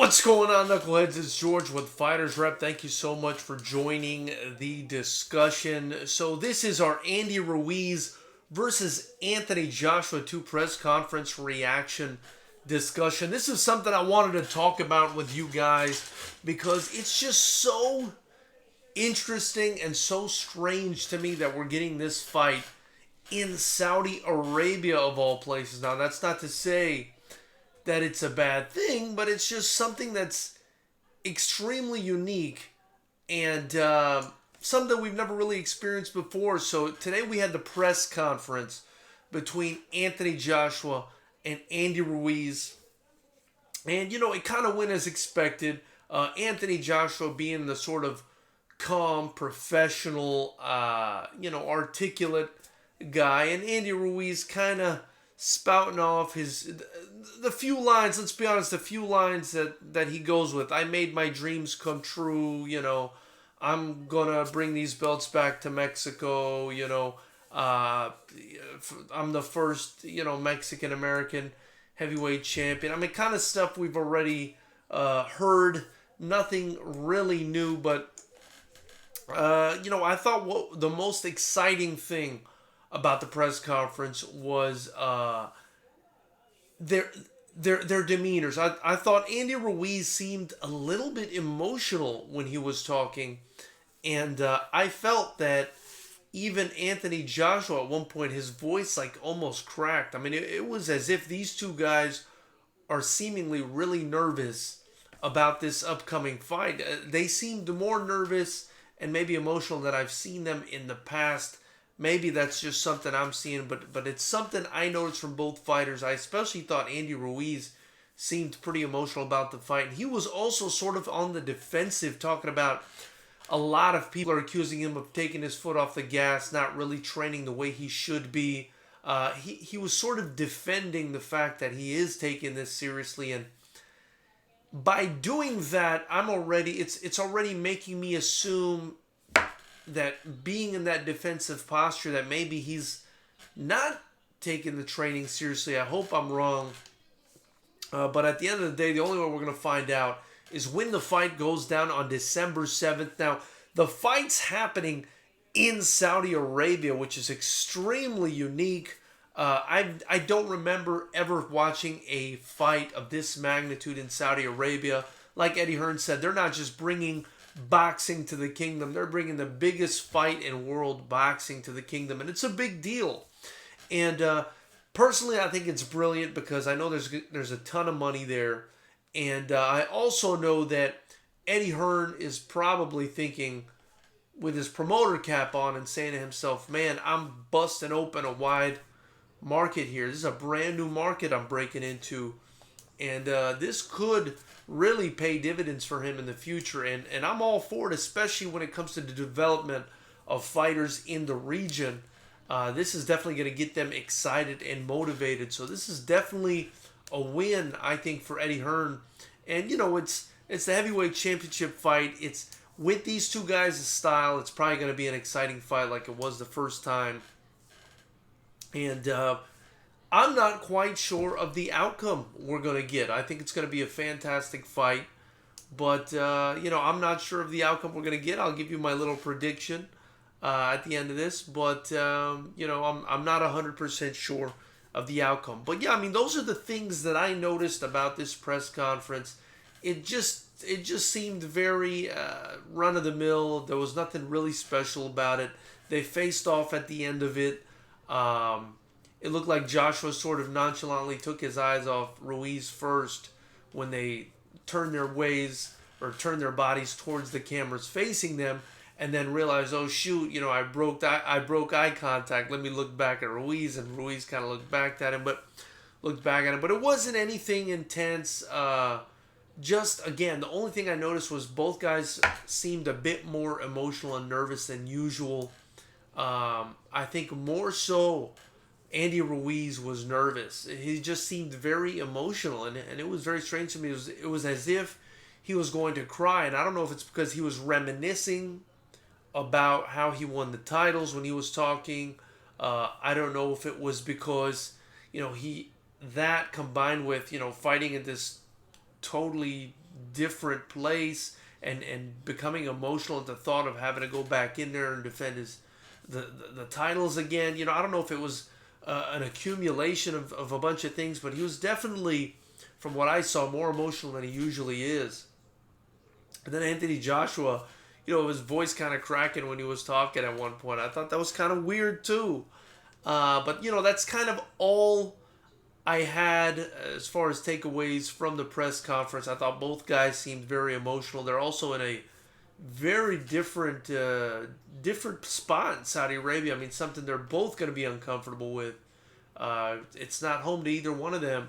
What's going on, knuckleheads? It's George with Fighters Rep. Thank you so much for joining the discussion. So this is our Andy Ruiz versus Anthony Joshua 2 press conference reaction discussion. This is something I wanted to talk about with you guys because it's just so interesting and so strange to me that we're getting this fight in Saudi Arabia of all places. Now, that's not to say that it's a bad thing, but it's just something that's extremely unique and something we've never really experienced before. So today we had the press conference between Anthony Joshua and Andy Ruiz. And, it kind of went as expected. Anthony Joshua being the sort of calm, professional, articulate guy. And Andy Ruiz kind of spouting off the few lines, let's be honest, the few lines that he goes with. I made my dreams come true, I'm gonna bring these belts back to Mexico, I'm the first, Mexican American heavyweight champion. I mean, kind of stuff we've already heard, nothing really new, but I thought the most exciting thing about the press conference was their demeanors. I thought Andy Ruiz seemed a little bit emotional when he was talking, and I felt that even Anthony Joshua at one point, his voice almost cracked. I mean, it was as if these two guys are seemingly really nervous about this upcoming fight. They seemed more nervous and maybe emotional than I've seen them in the past. Maybe that's just something I'm seeing, but it's something I noticed from both fighters. I especially thought Andy Ruiz seemed pretty emotional about the fight. And he was also sort of on the defensive, talking about a lot of people are accusing him of taking his foot off the gas, not really training the way he should be. He was sort of defending the fact that he is taking this seriously, and by doing that, it's already making me assume that being in that defensive posture, that maybe he's not taking the training seriously. I hope I'm wrong. But at the end of the day, the only way we're going to find out is when the fight goes down on December 7th. Now, the fight's happening in Saudi Arabia, which is extremely unique. I don't remember ever watching a fight of this magnitude in Saudi Arabia. Like Eddie Hearn said, they're not just bringing boxing to the kingdom, they're bringing the biggest fight in world boxing to the kingdom, and it's a big deal. And personally, I think it's brilliant because I know there's a ton of money there, and I also know that Eddie Hearn is probably thinking with his promoter cap on and saying to himself, man, I'm busting open a wide market here. This is a brand new market I'm breaking into, and this could really pay dividends for him in the future. And I'm all for it, especially when it comes to the development of fighters in the region. This is definitely going to get them excited and motivated. So this is definitely a win, I think, for Eddie Hearn. And, it's the heavyweight championship fight. It's with these two guys' style. It's probably going to be an exciting fight like it was the first time. And I'm not quite sure of the outcome we're going to get. I think it's going to be a fantastic fight. But, I'm not sure of the outcome we're going to get. I'll give you my little prediction at the end of this. But, I'm not 100% sure of the outcome. But, yeah, I mean, those are the things that I noticed about this press conference. It just seemed very run-of-the-mill. There was nothing really special about it. They faced off at the end of it. It looked like Joshua sort of nonchalantly took his eyes off Ruiz first when they turned their bodies towards the cameras facing them, and then realized, oh shoot, I broke eye contact. Let me look back at Ruiz, and Ruiz kind of looked back at him, but it wasn't anything intense. Just again, the only thing I noticed was both guys seemed a bit more emotional and nervous than usual. I think more so Andy Ruiz was nervous. He just seemed very emotional, and it was very strange to me. It was as if he was going to cry, and I don't know if it's because he was reminiscing about how he won the titles when he was talking. I don't know if it was because, that combined with, fighting in this totally different place and becoming emotional at the thought of having to go back in there and defend the titles again. I don't know if it was an accumulation of a bunch of things, but he was definitely, from what I saw, more emotional than he usually is. And then Anthony Joshua, his voice kind of cracking when he was talking at one point. I thought that was kind of weird too. But that's kind of all I had as far as takeaways from the press conference. I thought both guys seemed very emotional. They're also in a very different spot in Saudi Arabia. I mean, something they're both going to be uncomfortable with. It's not home to either one of them.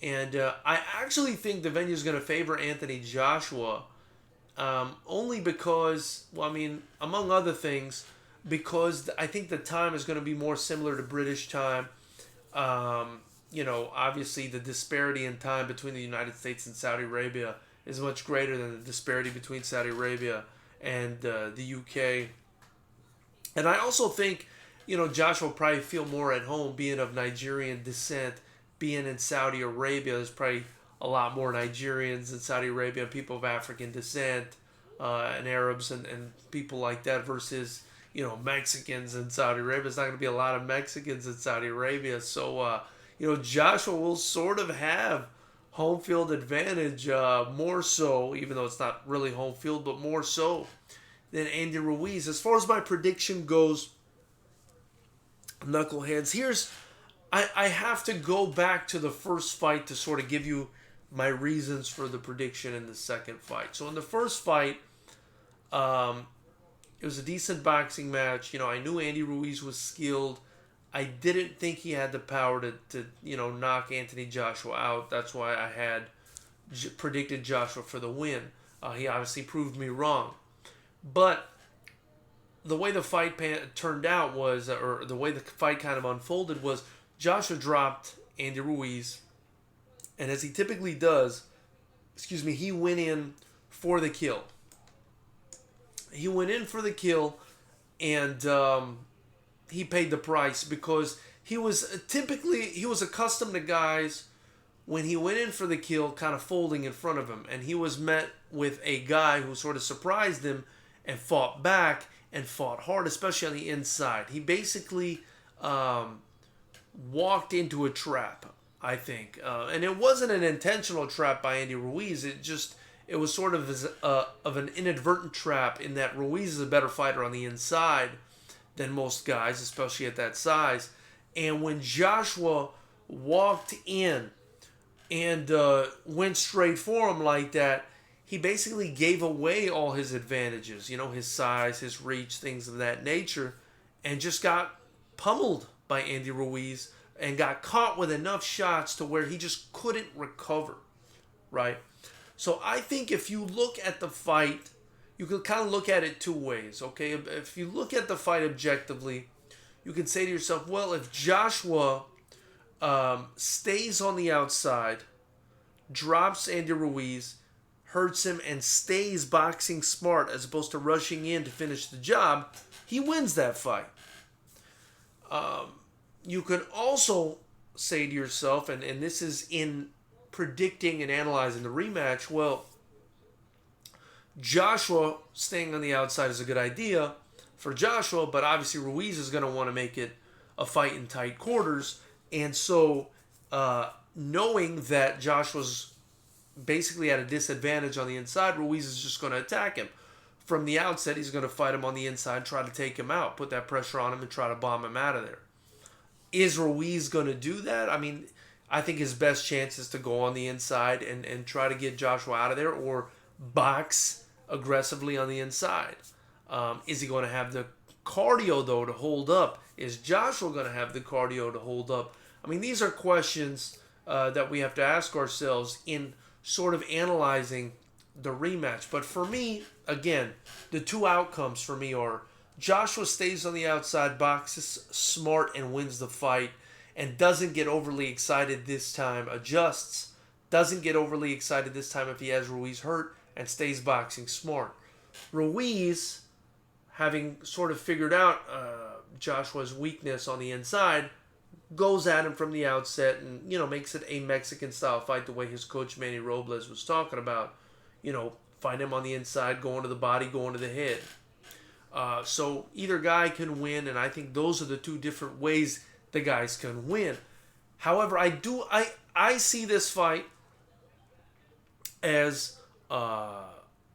And I actually think the venue is going to favor Anthony Joshua. Only because, among other things, because I think the time is going to be more similar to British time. Obviously the disparity in time between the United States and Saudi Arabia is much greater than the disparity between Saudi Arabia and the UK. And I also think, Joshua will probably feel more at home being of Nigerian descent, being in Saudi Arabia. There's probably a lot more Nigerians in Saudi Arabia, people of African descent, and Arabs and people like that versus, Mexicans in Saudi Arabia. There's not going to be a lot of Mexicans in Saudi Arabia. So, Joshua will sort of have home field advantage, more so, even though it's not really home field, but more so than Andy Ruiz. As far as my prediction goes, knuckleheads, I have to go back to the first fight to sort of give you my reasons for the prediction in the second fight. So in the first fight, it was a decent boxing match. I knew Andy Ruiz was skilled. I didn't think he had the power to knock Anthony Joshua out. That's why I had predicted Joshua for the win. He obviously proved me wrong. But the way the fight turned out was, or the way the fight kind of unfolded was, Joshua dropped Andy Ruiz, and as he typically does, he went in for the kill. He went in for the kill, and he paid the price because he was accustomed to guys, when he went in for the kill, kind of folding in front of him, and he was met with a guy who sort of surprised him and fought back and fought hard, especially on the inside. He basically walked into a trap, I think, and it wasn't an intentional trap by Andy Ruiz. It was sort of an inadvertent trap, in that Ruiz is a better fighter on the inside than most guys, especially at that size. And when Joshua walked in and went straight for him like that, he basically gave away all his advantages, his size, his reach, things of that nature, and just got pummeled by Andy Ruiz and got caught with enough shots to where he just couldn't recover, right? So I think if you look at the fight, you can kind of look at it two ways, okay? If you look at the fight objectively, you can say to yourself, well, if Joshua stays on the outside, drops Andy Ruiz, hurts him, and stays boxing smart as opposed to rushing in to finish the job, he wins that fight. You can also say to yourself, and this is in predicting and analyzing the rematch, well, Joshua staying on the outside is a good idea for Joshua, but obviously Ruiz is going to want to make it a fight in tight quarters. And so knowing that Joshua's basically at a disadvantage on the inside, Ruiz is just going to attack him. From the outset, he's going to fight him on the inside, try to take him out, put that pressure on him, and try to bomb him out of there. Is Ruiz going to do that? I mean, I think his best chance is to go on the inside and try to get Joshua out of there, or box aggressively on the inside. Is he going to have the cardio, though, to hold up? Is Joshua going to have the cardio to hold up? I mean, these are questions that we have to ask ourselves in sort of analyzing the rematch. But for me, again, the two outcomes for me are Joshua stays on the outside, boxes smart, and wins the fight, and doesn't get overly excited this time, adjusts, doesn't get overly excited this time if he has Ruiz hurt, and stays boxing smart. Ruiz, having sort of figured out Joshua's weakness on the inside, goes at him from the outset and, makes it a Mexican-style fight the way his coach Manny Robles was talking about. fight him on the inside, going to the body, going to the head. So either guy can win, and I think those are the two different ways the guys can win. However, I see this fight as a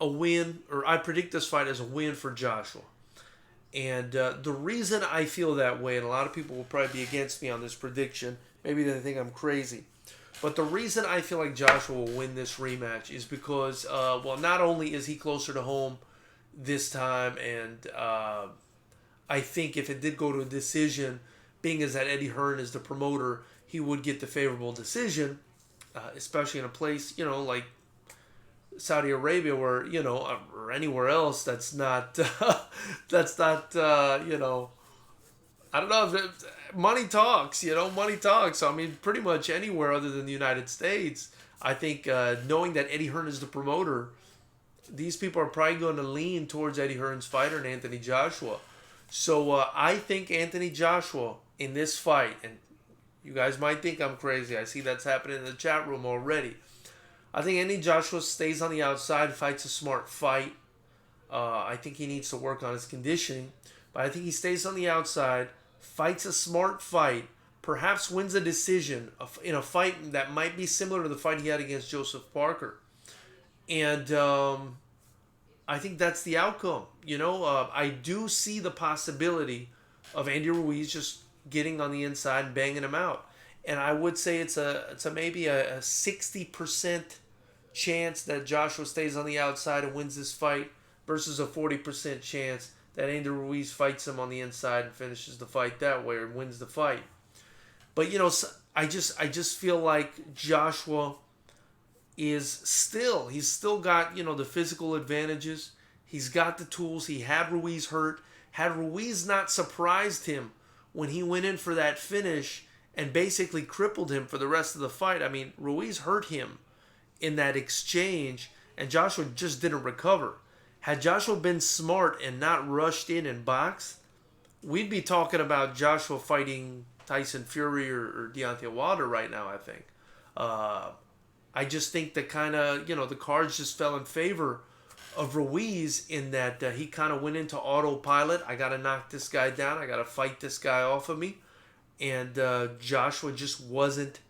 win, or I predict this fight as a win for Joshua. And the reason I feel that way, and a lot of people will probably be against me on this prediction, maybe they think I'm crazy, but the reason I feel like Joshua will win this rematch is because, not only is he closer to home this time, and I think if it did go to a decision, being as that Eddie Hearn is the promoter, he would get the favorable decision, especially in a place, like Saudi Arabia, where or anywhere else that's not I don't know if money talks. Money talks. So, I mean, pretty much anywhere other than the United States, I think knowing that Eddie Hearn is the promoter, these people are probably going to lean towards Eddie Hearn's fighter and Anthony Joshua. So I think Anthony Joshua in this fight, and you guys might think I'm crazy. I see that's happening in the chat room already. I think Anthony Joshua stays on the outside, fights a smart fight. I think he needs to work on his conditioning. But I think he stays on the outside, fights a smart fight, perhaps wins a decision in a fight that might be similar to the fight he had against Joseph Parker. And I think that's the outcome. I do see the possibility of Andy Ruiz just getting on the inside and banging him out. And I would say it's maybe a 60% chance that Joshua stays on the outside and wins this fight versus a 40% chance that Andy Ruiz fights him on the inside and finishes the fight that way or wins the fight. But I just feel like Joshua he's still got the physical advantages. He's got the tools. He had Ruiz hurt. Had Ruiz not surprised him when he went in for that finish and basically crippled him for the rest of the fight. I mean, Ruiz hurt him in that exchange, and Joshua just didn't recover. Had Joshua been smart and not rushed in and boxed, we'd be talking about Joshua fighting Tyson Fury or Deontay Wilder right now, I think. I just think that kind of, the cards just fell in favor of Ruiz in that he kind of went into autopilot. I got to knock this guy down. I got to fight this guy off of me. And Joshua just wasn't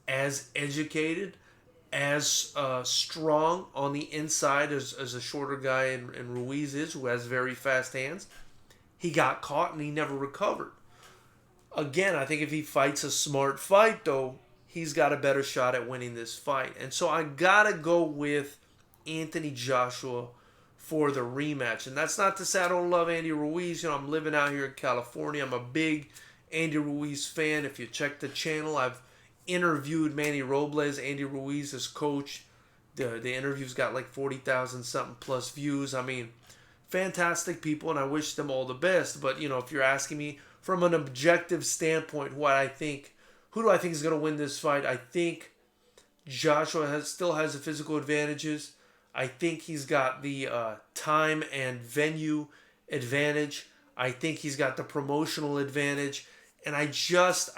as educated, as strong on the inside as a shorter guy and Ruiz is, who has very fast hands. He got caught and he never recovered. Again, I think if he fights a smart fight, though, he's got a better shot at winning this fight. And so I got to go with Anthony Joshua for the rematch. And that's not to say I don't love Andy Ruiz. I'm living out here in California. I'm a big Andy Ruiz fan. If you check the channel, I've interviewed Manny Robles, Andy Ruiz's coach. The interview's got like 40,000 something plus views. I mean, fantastic people, and I wish them all the best. But, if you're asking me from an objective standpoint, who do I think is going to win this fight? I think Joshua still has the physical advantages. I think he's got the time and venue advantage. I think he's got the promotional advantage. And I just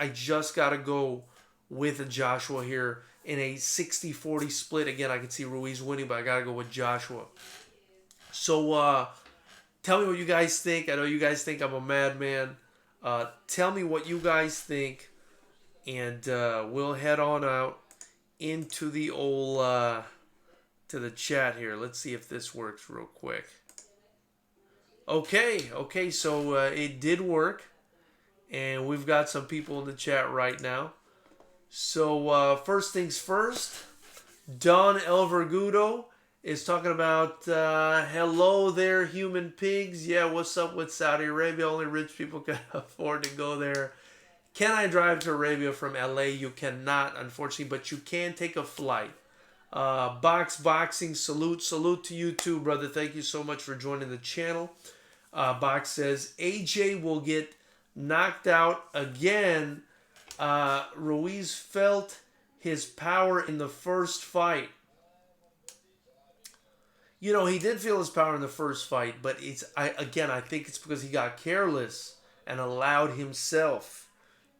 got to go with Joshua here in a 60-40 split. Again, I can see Ruiz winning, but I got to go with Joshua. So tell me what you guys think. I know you guys think I'm a madman. Tell me what you guys think. And we'll head on out into the old to the chat here. Let's see if this works real quick. Okay, so it did work. And we've got some people in the chat right now. So first things first, Don El Vergudo is talking about, hello there, human pigs. Yeah, what's up with Saudi Arabia? Only rich people can afford to go there. Can I drive to Arabia from LA? You cannot, unfortunately, but you can take a flight. Boxing, salute to you too, brother. Thank you so much for joining the channel. Box says, AJ will get knocked out again. Ruiz felt his power in the first fight. He did feel his power in the first fight, but I think it's because he got careless and allowed himself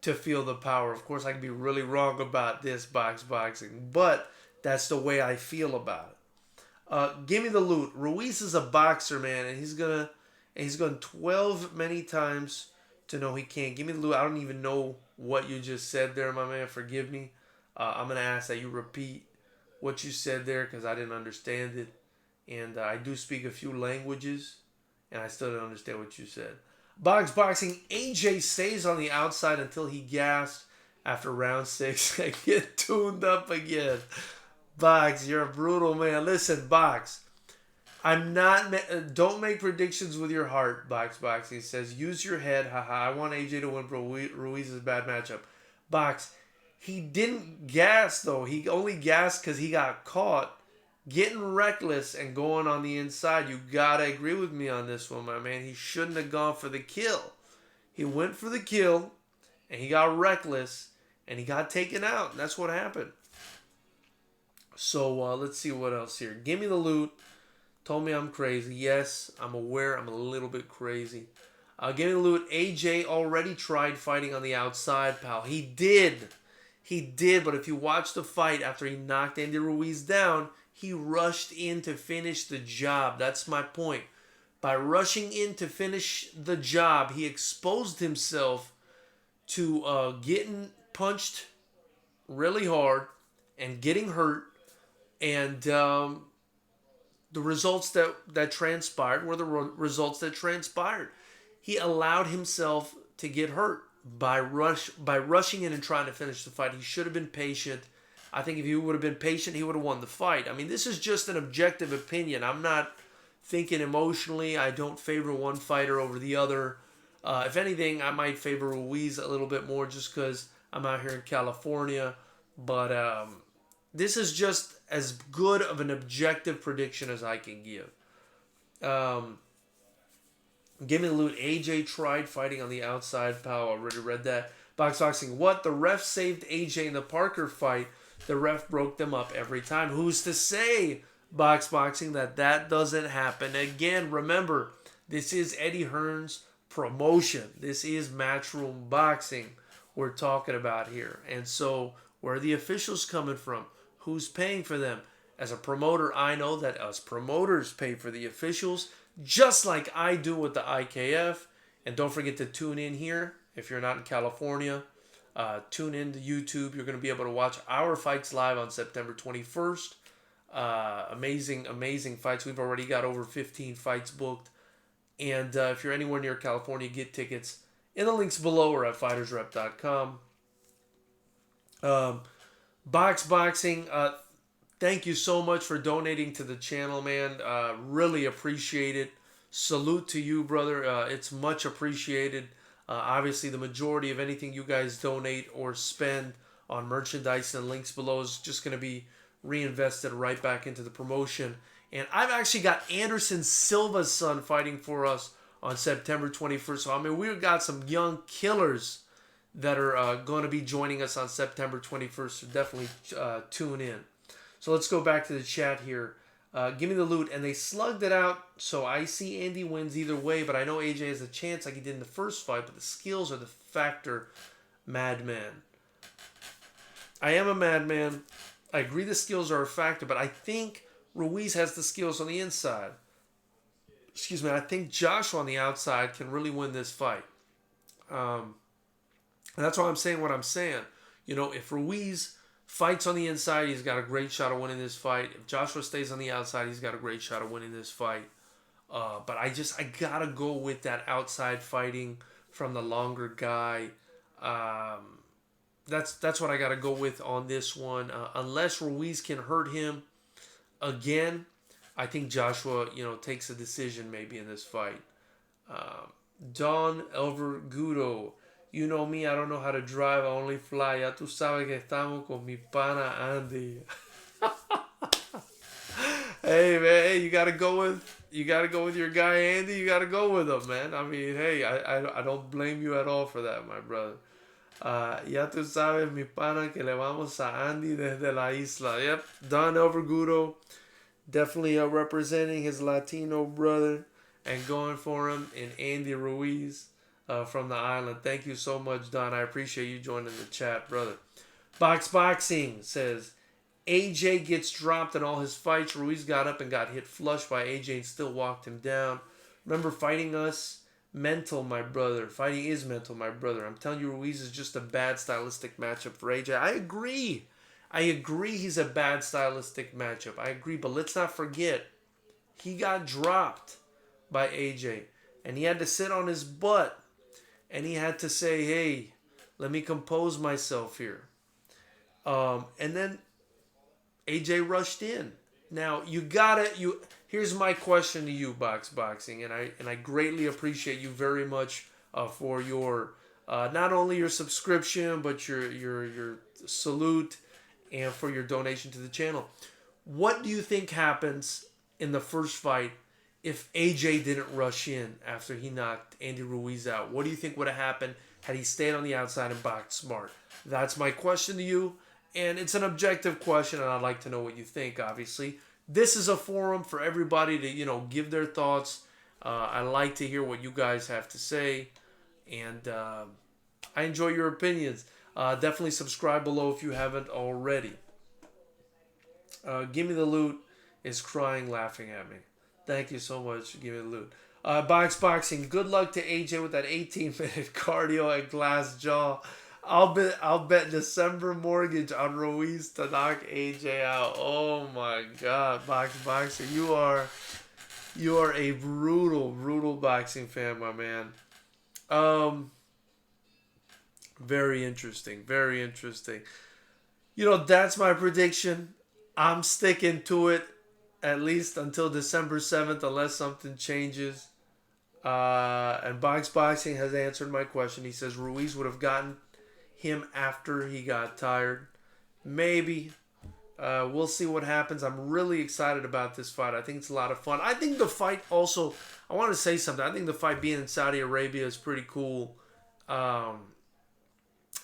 to feel the power. Of course, I can be really wrong about this boxing, but that's the way I feel about Give me the loot. Ruiz is a boxer, man, and he's gone 12 many times to know he can't. Give me the loot. I don't even know what you just said there, my man. Forgive me. I'm gonna ask that you repeat what you said there because I didn't understand it, and I do speak a few languages, and I still didn't understand what you said. Boxing. AJ stays on the outside until he gassed after round 6 and get tuned up again. Box, you're a brutal man. Listen, Box. I'm not. Don't make predictions with your heart. Boxing says use your head. Haha. I want AJ to win, bro. Ruiz's bad matchup. Box. He didn't gas though. He only gassed because he got caught getting reckless and going on the inside. You gotta agree with me on this one, my man. He shouldn't have gone for the kill. He went for the kill, and he got reckless, and he got taken out. And that's what happened. So let's see what else here. Give me the loot. Told me I'm crazy. Yes, I'm aware I'm a little bit crazy. Give me the loot. AJ already tried fighting on the outside, pal. He did. But if you watch the fight after he knocked Andy Ruiz down, he rushed in to finish the job. That's my point. By rushing in to finish the job, he exposed himself to getting punched really hard and getting hurt. And the results that transpired were the results that transpired. He allowed himself to get hurt by rushing in and trying to finish the fight. He should have been patient. I think if he would have been patient, he would have won the fight. I mean, this is just an objective opinion. I'm not thinking emotionally. I don't favor one fighter over the other. If anything, I might favor Ruiz a little bit more just because I'm out here in California. But this is just as good of an objective prediction as I can give. Give me the loot. AJ tried fighting on the outside, pal. I already read that. Boxing. What? The ref saved AJ in the Parker fight. The ref broke them up every time. Who's to say, Boxing, that doesn't happen again? Remember, this is Eddie Hearn's promotion. This is Matchroom Boxing we're talking about here. And so, where are the officials coming from? Who's paying for them? As a promoter, I know that us promoters pay for the officials, just like I do with the IKF. And don't forget to tune in here if you're not in California. Tune in to YouTube. You're going to be able to watch our fights live on September 21st. Amazing fights. We've already got over 15 fights booked. And if you're anywhere near California, get tickets in the links below or at fightersrep.com. Boxing, thank you so much for donating to the channel, man. Really appreciate it. Salute to you, brother. It's much appreciated. Obviously, the majority of anything you guys donate or spend on merchandise and links below is just going to be reinvested right back into the promotion. And I've actually got Anderson Silva's son fighting for us on September 21st. So, I mean, we've got some young killers that are going to be joining us on September 21st. So definitely tune in. So let's go back to the chat here. Give me the loot. And they slugged it out. So I see Andy wins either way. But I know AJ has a chance like he did in the first fight. But the skills are the factor, madman. I am a madman. I agree the skills are a factor. But I think Ruiz has the skills on the inside. Excuse me. I think Joshua on the outside can really win this fight. And that's why I'm saying what I'm saying. You know, if Ruiz fights on the inside, he's got a great shot of winning this fight. If Joshua stays on the outside, he's got a great shot of winning this fight. But I gotta go with that outside fighting from the longer guy. That's what I gotta go with on this one. Unless Ruiz can hurt him again, I think Joshua, takes a decision maybe in this fight. Don Elvergudo. You know me, I don't know how to drive, I only fly. Ya tú sabes que estamos con mi pana Andy. Hey man, you gotta go with your guy Andy. You gotta go with him, man. I mean, hey, I don't blame you at all for that, my brother. Ya tú sabes, mi pana, que le vamos a Andy desde la isla. Yep, Don Elvergudo, definitely representing his Latino brother and going for him in Andy Ruiz. From the island. Thank you so much, Don. I appreciate you joining the chat, brother. Boxing says, AJ gets dropped in all his fights. Ruiz got up and got hit flush by AJ and still walked him down. Remember, fighting us? Mental, my brother. Fighting is mental, my brother. I'm telling you, Ruiz is just a bad stylistic matchup for AJ. I agree. He's a bad stylistic matchup. I agree. But let's not forget, he got dropped by AJ. And he had to sit on his butt. And he had to say, hey, let me compose myself here. And then AJ rushed in. Now, here's my question to you, Boxing, and I greatly appreciate you very much for your not only your subscription but your salute and for your donation to the channel. What do you think happens in the first fight if AJ didn't rush in after he knocked Andy Ruiz out? What do you think would have happened had he stayed on the outside and boxed smart? That's my question to you, and it's an objective question, and I'd like to know what you think, obviously. This is a forum for everybody to, give their thoughts. I like to hear what you guys have to say, and I enjoy your opinions. Definitely subscribe below if you haven't already. Give Me the Loot is crying, laughing at me. Thank you so much. Give Me the Loot. Boxing. Good luck to AJ with that 18-minute cardio at Glass Jaw. I'll bet December mortgage on Ruiz to knock AJ out. Oh my God, Boxing, you are a brutal boxing fan, my man. Very interesting. That's my prediction. I'm sticking to it at least until December 7th, unless something changes. And Boxing has answered my question. He says Ruiz would have gotten him after he got tired. Maybe. We'll see what happens. I'm really excited about this fight. I think it's a lot of fun. I think the fight also, I want to say something. I think the fight being in Saudi Arabia is pretty cool.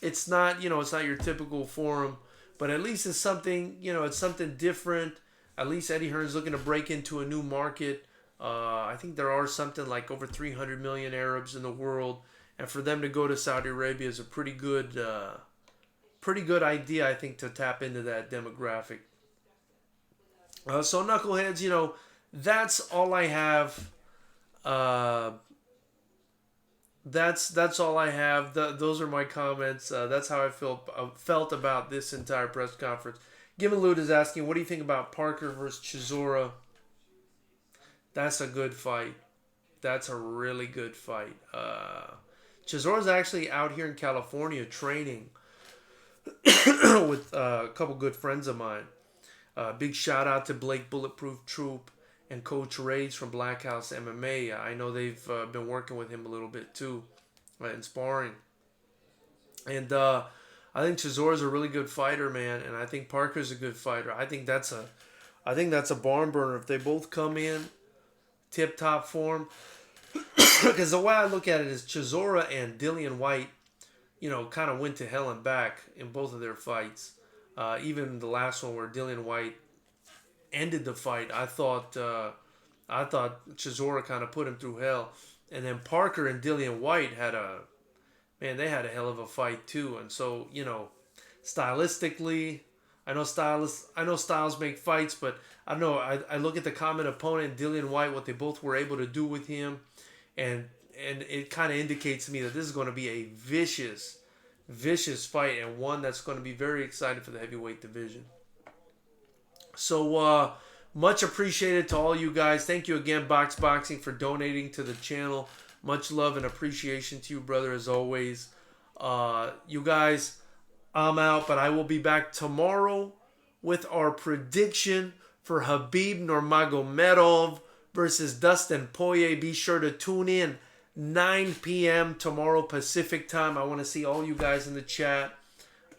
It's not, it's not your typical forum, but at least it's something, it's something different. At least Eddie Hearn's looking to break into a new market. I think there are something like over 300 million Arabs in the world. And for them to go to Saudi Arabia is a pretty good idea, I think, to tap into that demographic. So Knuckleheads, that's all I have. That's all I have. Those are my comments. That's how I felt about this entire press conference. Given Lute is asking, what do you think about Parker versus Chisora? That's a good fight. That's a really good fight. Chisora's actually out here in California training with a couple good friends of mine. Big shout out to Blake Bulletproof Troop and Coach Rage from Black House MMA. I know they've been working with him a little bit too in sparring. And I think Chisora's a really good fighter, man, and I think Parker's a good fighter. I think that's a barn burner if they both come in tip-top form. Because the way I look at it is Chisora and Dillian White, kind of went to hell and back in both of their fights. Even the last one where Dillian White ended the fight, I thought Chisora kind of put him through hell. And then Parker and Dillian White they had a hell of a fight too. And so, stylistically, I know styles make fights, but I don't know. I look at the common opponent, Dillian White, what they both were able to do with him. And it kind of indicates to me that this is going to be a vicious fight, and one that's going to be very exciting for the heavyweight division. So much appreciated to all you guys. Thank you again, Boxing, for donating to the channel. Much love and appreciation to you, brother, as always. You guys, I'm out, but I will be back tomorrow with our prediction for Khabib Nurmagomedov versus Dustin Poirier. Be sure to tune in 9 p.m. tomorrow Pacific time. I want to see all you guys in the chat.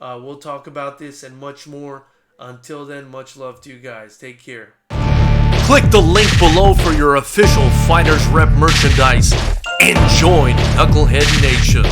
We'll talk about this and much more. Until then, much love to you guys. Take care. Click the link below for your official Fighters Rep merchandise and join Knucklehead Nation.